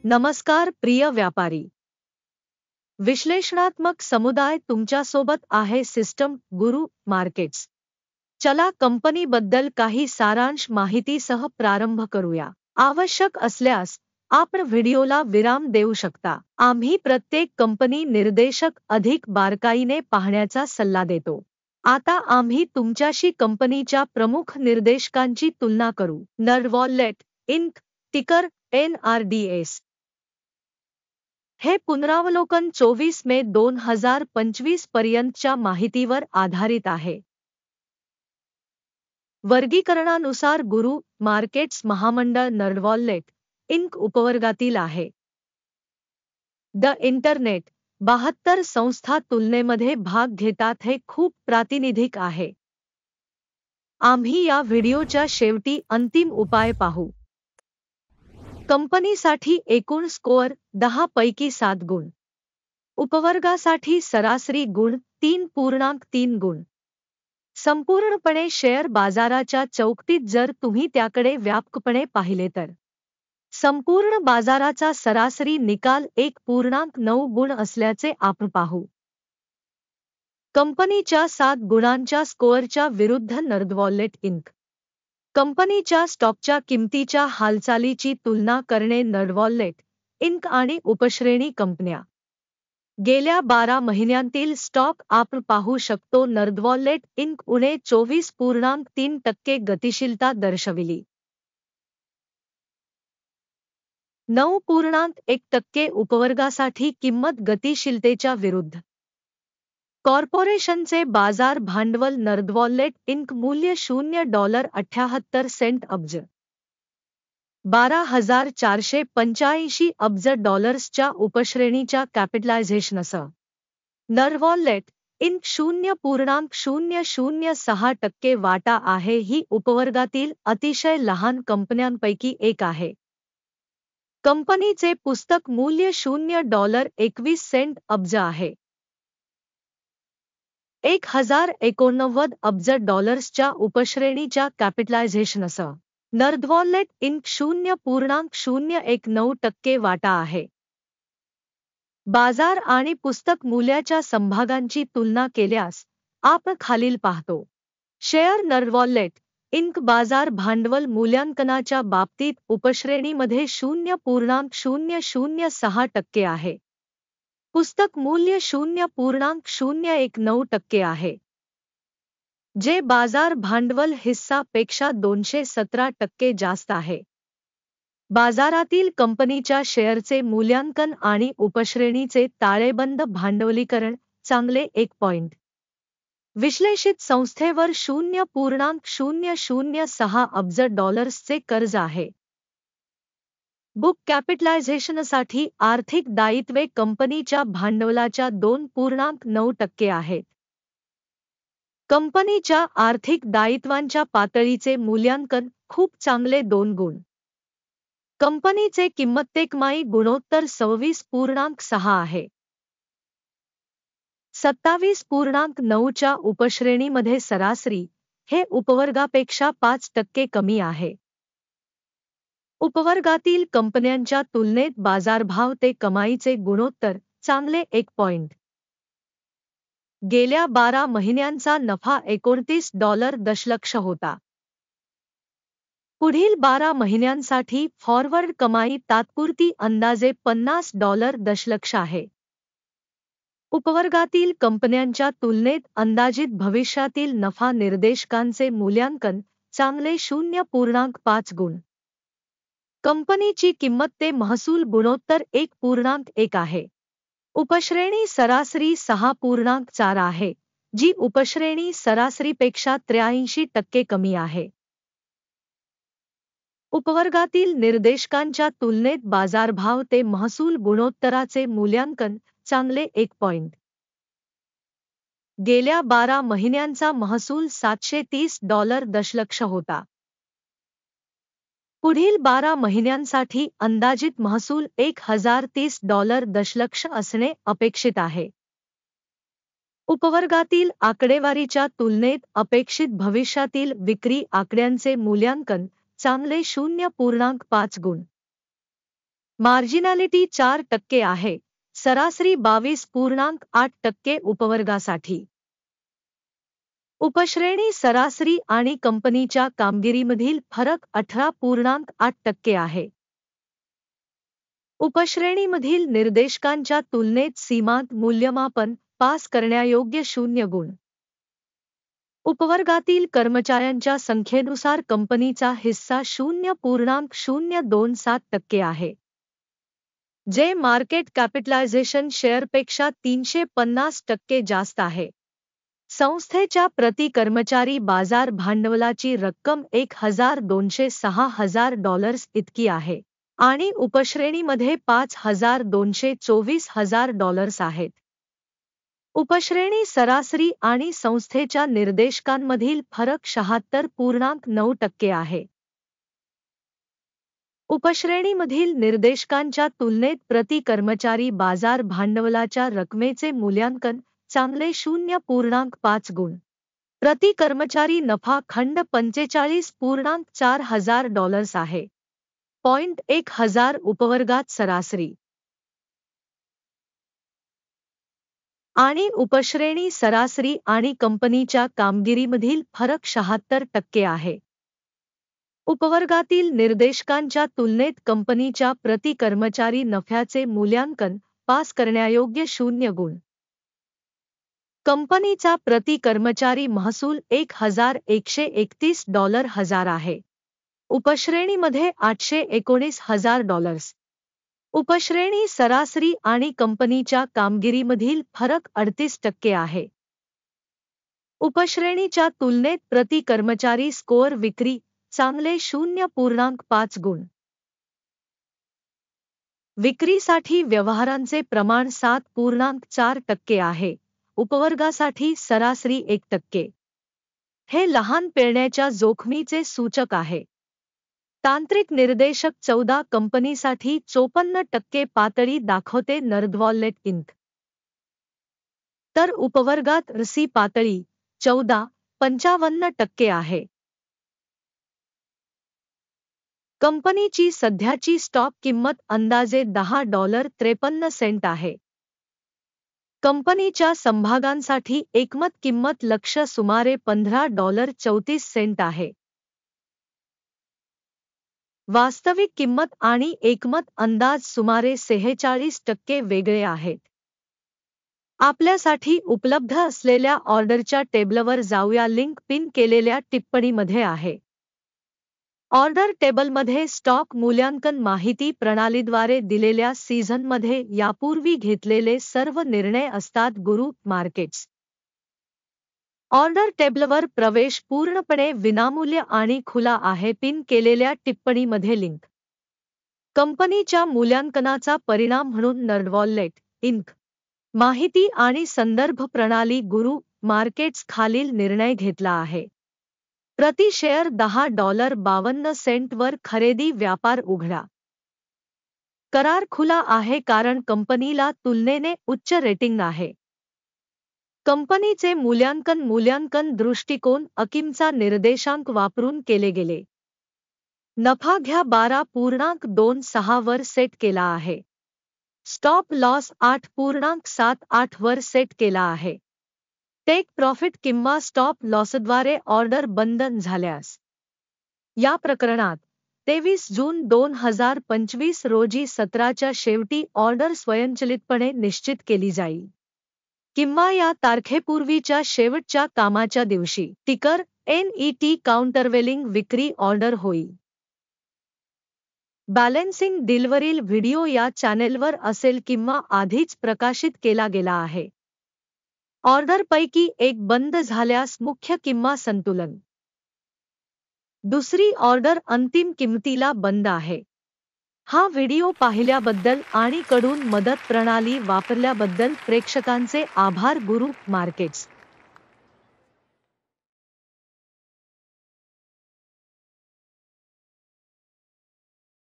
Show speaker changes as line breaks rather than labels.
नमस्कार प्रिय व्यापारी. विश्लेषणात्मक समुदाय तुमच्यासोबत आहे. सिस्टम गुरु मार्केट्स. चला कंपनीबद्दल काही सारांश माहितीसह प्रारंभ करूया. आवश्यक असल्यास आपण व्हिडिओला विराम देऊ शकता. आम्ही प्रत्येक कंपनी निर्देशक अधिक बारकाईने पाहण्याचा सल्ला देतो. आता आम्ही तुमच्याशी कंपनीच्या प्रमुख निर्देशकांची तुलना करू. नर्डवॉलेट इंक, टिकर NRDS. हे पुनरावलोकन 24 मे 2025 पर्यंतच्या माहितीवर आधारित आहे. वर्गीकरणानुसार गुरु मार्केट्स महामंडळ नर्डवॉलेट इंक उपवर्गातील आहे. द इंटरनेट 72 संस्था तुलनेमध्ये भाग घेतात. हे खूप प्रातिनिधिक आहे. आम्ही या व्हिडिओच्या शेवटी अंतिम उपाय पाहू. कंपनीसाठी एकूण स्कोअर 10 पैकी 7 गुण. उपवर्गासाठी सरासरी गुण 3.3 गुण. संपूर्णपणे शेअर बाजाराच्या चौकटीत जर तुम्ही त्याकडे व्यापकपणे पाहिले तर संपूर्ण बाजाराचा सरासरी निकाल 1.9 गुण असल्याचे आपण पाहू. कंपनीच्या 7 गुणांच्या स्कोअरच्या विरुद्ध नर्डवॉलेट इंक. कंपनीच्या स्टॉकच्या किमतीच्या हालचालीची तुलना करणे. नर्डवॉलेट इंक आणि उपश्रेणी कंपन्या. गेल्या 12 महिन्यांतील स्टॉक आपण पाहू शकतो. नर्डवॉलेट इंक उणे 24.3% गतिशीलता दर्शविली. 9.1% उपवर्गासाठी किंमत गतिशीलतेच्या विरुद्ध. कॉर्पोरेशनचे बाजार भांडवल. नर्डवॉलेट इंक मूल्य $0.78 अब्ज. $12,485 अब्ज डॉलर्सच्या उपश्रेणीच्या कॅपिटलायझेशनसह. नर्डवॉलेट इंक 0.006% वाटा आहे. ही उपवर्गातील अतिशय लहान कंपन्यांपैकी एक आहे. कंपनीचे पुस्तक मूल्य $0.21 अब्ज आहे. 1,089 अब्ज डॉलर्सच्या उपश्रेणीच्या कॅपिटलायझेशनसह. नर्डवॉलेट इंक 0.019% वाटा आहे. बाजार आणि पुस्तक मूल्याच्या समभागांची तुलना केल्यास आपण खालील पाहतो. शेअर. नर्डवॉलेट इंक बाजार भांडवल मूल्यांकनाच्या बाबतीत उपश्रेणीमध्ये 0.006% आहे. पुस्तक मूल्य 0.019% आहे, जे बाजार भांडवल हिस्सा पेक्षा 217% जास्त आहे. बाजारातील कंपनीच्या शेअरचे मूल्यांकन आणि उपश्रेणीचे ताळेबंद भांडवलीकरण. चांगले 1 पॉइंट. विश्लेषित संस्थेवर 0.006 अब्ज डॉलर्सचे कर्ज आहे. बुक कॅपिटलायझेशनसाठी आर्थिक दायित्वे कंपनीच्या भांडवलाच्या 2.9% आहेत. कंपनीच्या आर्थिक दायित्वांच्या पातळीचे मूल्यांकन खूप चांगले 2 गुण. कंपनीचे किंमतकमाई गुणोत्तर 26.6 आहे. 27.9 च्या उपश्रेणीमध्ये सरासरी. हे उपवर्गापेक्षा 5% कमी आहे. उपवर्गातील कंपन्यांच्या तुलनेत बाजारभाव ते कमाईचे गुणोत्तर. चांगले 1 पॉइंट. गेल्या 12 महिन्यांचा नफा $29 दशलक्ष होता. पुढील 12 महिन्यांसाठी फॉरवर्ड कमाई तात्पुरती अंदाजे $50 दशलक्ष आहे. उपवर्गातील कंपन्यांच्या तुलनेत अंदाजित भविष्यातील नफा निर्देशकांचे मूल्यांकन. चांगले 0.5 गुण. कंपनीची किंमत ते महसूल गुणोत्तर 1.1 आहे. उपश्रेणी सरासरी 6.4 आहे, जी उपश्रेणी सरासरीपेक्षा 83% कमी आहे. उपवर्गातील निर्देशकांच्या तुलनेत बाजारभाव ते महसूल गुणोत्तराचे मूल्यांकन. चांगले 1 पॉइंट. गेल्या 12 महिन्यांचा महसूल $730 दशलक्ष होता. पुढील 12 महिन्यांसाठी अंदाजित महसूल $1030 दशलक्ष असणे अपेक्षित आहे. उपवर्गातील आकडेवारीच्या तुलनेत अपेक्षित भविष्यातील विक्री आकड्यांचे मूल्यांकन. चांगले 0.5 गुण. मार्जिनॅलिटी 4% आहे, सरासरी 22.8% उपवर्गासाठी. उपश्रेणी सरासरी आणि कंपनीच्या कामगिरीमधील फरक 18.8% आहे. उपश्रेणीमधील निर्देशकांच्या तुलनेत सीमांत मूल्यमापन पास करण्यायोग्य 0 गुण. उपवर्गातील कर्मचाऱ्यांच्या संख्येनुसार कंपनीचा हिस्सा 0.027% आहे, जे मार्केट कॅपिटलायझेशन शेअरपेक्षा 350% जास्त आहे. संस्थेच्या प्रति कर्मचारी बाजार भांडवलाची रक्कम $1,206,000 इतकी आहे आणि उपश्रेणीमध्ये $5,224,000 आहेत. उपश्रेणी सरासरी आणि संस्थेच्या निर्देशकांमधील फरक 76.9% आहे. उपश्रेणीमधील निर्देशकांच्या तुलनेत प्रति कर्मचारी बाजार भांडवलाच्या रकमेचे मूल्यांकन चांगले 0.5 गुण. प्रति कर्मचारी नफा खंड $45.4,000 आहे. 1,000 उपवर्गात सरासरी आणि उपश्रेणी सरासरी आणि कंपनीच्या कामगिरीमधील फरक 76% आहे. उपवर्गातील निर्देशकांच्या तुलनेत कंपनीच्या प्रति कर्मचारी नफ्याचे मूल्यांकन पास करण्यायोग्य 0 गुण. कंपनीचा प्रति कर्मचारी महसूल $1,131 आहे. उपश्रेणीमध्ये $819,000. उपश्रेणी सरासरी आणि कंपनीच्या कामगिरीमधील फरक 38% आहे. उपश्रेणीच्या तुलनेत प्रति कर्मचारी स्कोअर विक्री चांगले 0.5 गुण. विक्रीसाठी व्यवहारांचे प्रमाण 7.4% आहे. उपवर्गासाठी सरासरी 1%. हे लहान पेरण्याच्या जोखमीचे सूचक आहे. तांत्रिक निर्देशक 14 कंपनीसाठी 54% पातळी दाखवते नर्दवॉल्लेट इंक. तर उपवर्गात RSI पातळी 14.55% आहे. कंपनीची सध्याची स्टॉक किंमत अंदाजे $10.53 आहे. कंपनीच्या समभागांसाठी एकमत किंमत लक्ष्य सुमारे $15.34 आहे. वास्तविक किंमत आणि एकमत अंदाज सुमारे 46% वेगळे आहेत. आपल्यासाठी उपलब्ध असलेल्या ऑर्डरच्या टेबलवर जाऊया. लिंक पिन केलेल्या टिप्पणीमध्ये आहे. ऑर्डर टेबलमध्ये स्टॉक मूल्यांकन माहिती प्रणालीद्वारे दिलेल्या सीझनमध्ये यापूर्वी घेतलेले सर्व निर्णय असतात. गुरु मार्केट्स ऑर्डर टेबलवर प्रवेश पूर्णपणे विनामूल्य आणि खुला आहे. पिन केलेल्या टिप्पणीमध्ये लिंक. कंपनीच्या मूल्यांकनाचा परिणाम म्हणून नर्दवॉल्लेट इंक माहिती आणि संदर्भ प्रणाली गुरु मार्केट्स खालील निर्णय घेतला आहे. प्रति शेअर $10.52 वर खरेदी व्यापार उघडा. करार खुला आहे कारण कंपनीला तुलनेने उच्च रेटिंग आहे. कंपनीचे मूल्यांकन दृष्टिकोन अकिमचा निर्देशांक वापरून केले गेले. नफा घ्या 12.26 वर सेट केला आहे. स्टॉप लॉस 8.78 वर सेट केला आहे. टेक प्रॉफिट किंवा स्टॉप लॉसद्वारे ऑर्डर बंद झाल्यास. या प्रकरणात 23 जून 2025 रोजी सत्राच्या शेवटी ऑर्डर स्वयंचलितपणे निश्चित केली जाईल किंवा या तारखेपूर्वीच्या शेवटच्या कामाच्या दिवशी टिकर NET काउंटरवेलिंग विक्री ऑर्डर होईल. बॅलेन्सिंग डीलवरील व्हिडिओ या चॅनेलवर असेल किंवा आधीच प्रकाशित केला गेला आहे. ऑर्डरपैकी एक बंद झाल्यास मुख्य किंवा संतुलन. दुसरी ऑर्डर अंतिम किंमतीला बंद आहे. हा व्हिडिओ पाहिल्याबद्दल आणि कडून मदत प्रणाली वापरल्याबद्दल प्रेक्षकांचे आभार. गुरु मार्केट्स